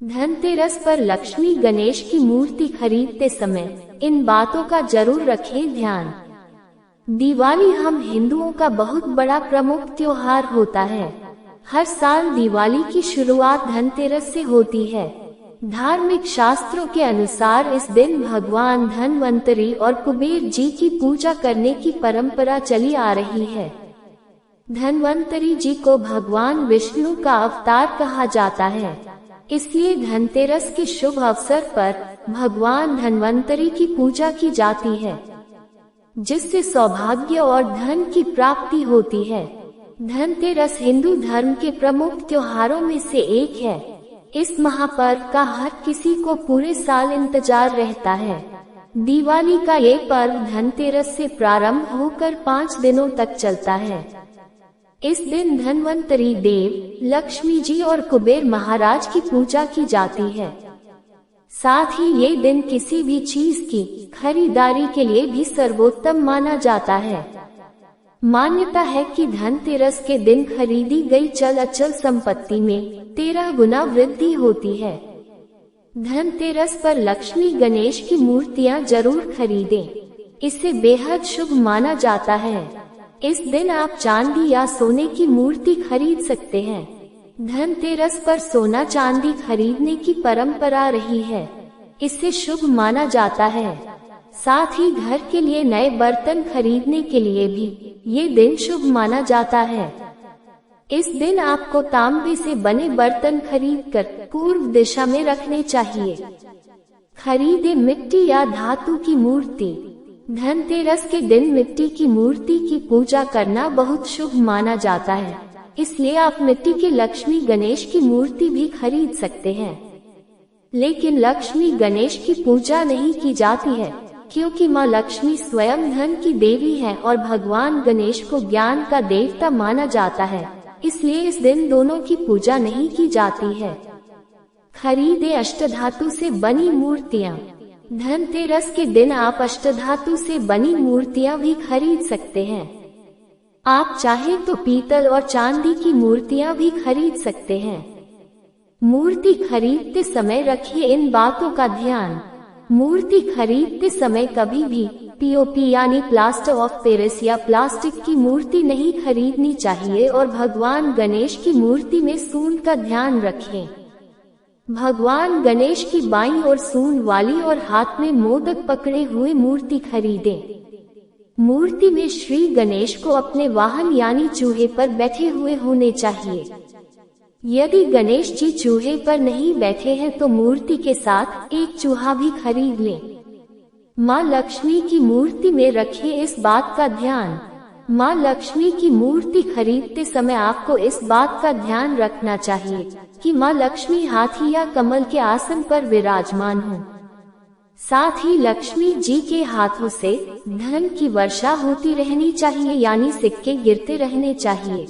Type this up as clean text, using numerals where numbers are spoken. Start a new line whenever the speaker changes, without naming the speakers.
धनतेरस पर लक्ष्मी गणेश की मूर्ति खरीदते समय इन बातों का जरूर रखें ध्यान। दिवाली हम हिंदुओं का बहुत बड़ा प्रमुख त्योहार होता है। हर साल दिवाली की शुरुआत धनतेरस से होती है। धार्मिक शास्त्रों के अनुसार इस दिन भगवान धनवंतरी और कुबेर जी की पूजा करने की परंपरा चली आ रही है। धनवंतरी जी को भगवान विष्णु का अवतार कहा जाता है, इसलिए धनतेरस के शुभ अवसर पर भगवान धनवंतरी की पूजा की जाती है, जिससे सौभाग्य और धन की प्राप्ति होती है। धनतेरस हिंदू धर्म के प्रमुख त्योहारों में से एक है। इस महापर्व का हर किसी को पूरे साल इंतजार रहता है। दिवाली का ये पर्व धनतेरस से प्रारंभ होकर 5 दिनों तक चलता है। इस दिन धनवंतरी देव, लक्ष्मी जी और कुबेर महाराज की पूजा की जाती है। साथ ही ये दिन किसी भी चीज की खरीदारी के लिए भी सर्वोत्तम माना जाता है। मान्यता है कि धनतेरस के दिन खरीदी गई चल अचल संपत्ति में 13 गुना वृद्धि होती है। धनतेरस पर लक्ष्मी गणेश की मूर्तियां जरूर खरीदें, इसे बेहद शुभ माना जाता है। इस दिन आप चांदी या सोने की मूर्ति खरीद सकते हैं। धनतेरस पर सोना चांदी खरीदने की परंपरा रही है, इसे शुभ माना जाता है। साथ ही घर के लिए नए बर्तन खरीदने के लिए भी ये दिन शुभ माना जाता है। इस दिन आपको तांबे से बने बर्तन खरीदकर पूर्व दिशा में रखने चाहिए। खरीदे मिट्टी या धातु की मूर्ति। धनतेरस के दिन मिट्टी की मूर्ति की पूजा करना बहुत शुभ माना जाता है, इसलिए आप मिट्टी के लक्ष्मी गणेश की मूर्ति भी खरीद सकते हैं। लेकिन लक्ष्मी गणेश की पूजा नहीं की जाती है, क्योंकि माँ लक्ष्मी स्वयं धन की देवी है और भगवान गणेश को ज्ञान का देवता माना जाता है, इसलिए इस दिन दोनों की पूजा नहीं की जाती है। खरीदे अष्टधातु से बनी मूर्तियाँ। धनतेरस के दिन आप अष्टधातु से बनी मूर्तियां भी खरीद सकते हैं। आप चाहे तो पीतल और चांदी की मूर्तियां भी खरीद सकते हैं। मूर्ति खरीदते समय रखिए इन बातों का ध्यान। मूर्ति खरीदते समय कभी भी पीओपी यानी प्लास्टर ऑफ पेरिस या प्लास्टिक की मूर्ति नहीं खरीदनी चाहिए और भगवान गणेश की मूर्ति में सूंड का ध्यान रखें। भगवान गणेश की बाईं ओर सूंड वाली और हाथ में मोदक पकड़े हुए मूर्ति खरीदें। मूर्ति में श्री गणेश को अपने वाहन यानी चूहे पर बैठे हुए होने चाहिए। यदि गणेश जी चूहे पर नहीं बैठे हैं तो मूर्ति के साथ एक चूहा भी खरीद लें। माँ लक्ष्मी की मूर्ति में रखिए इस बात का ध्यान। माँ लक्ष्मी की मूर्ति खरीदते समय आपको इस बात का ध्यान रखना चाहिए कि माँ लक्ष्मी हाथी या कमल के आसन पर विराजमान हो। साथ ही लक्ष्मी जी के हाथों से धन की वर्षा होती रहनी चाहिए, यानी सिक्के गिरते रहने चाहिए।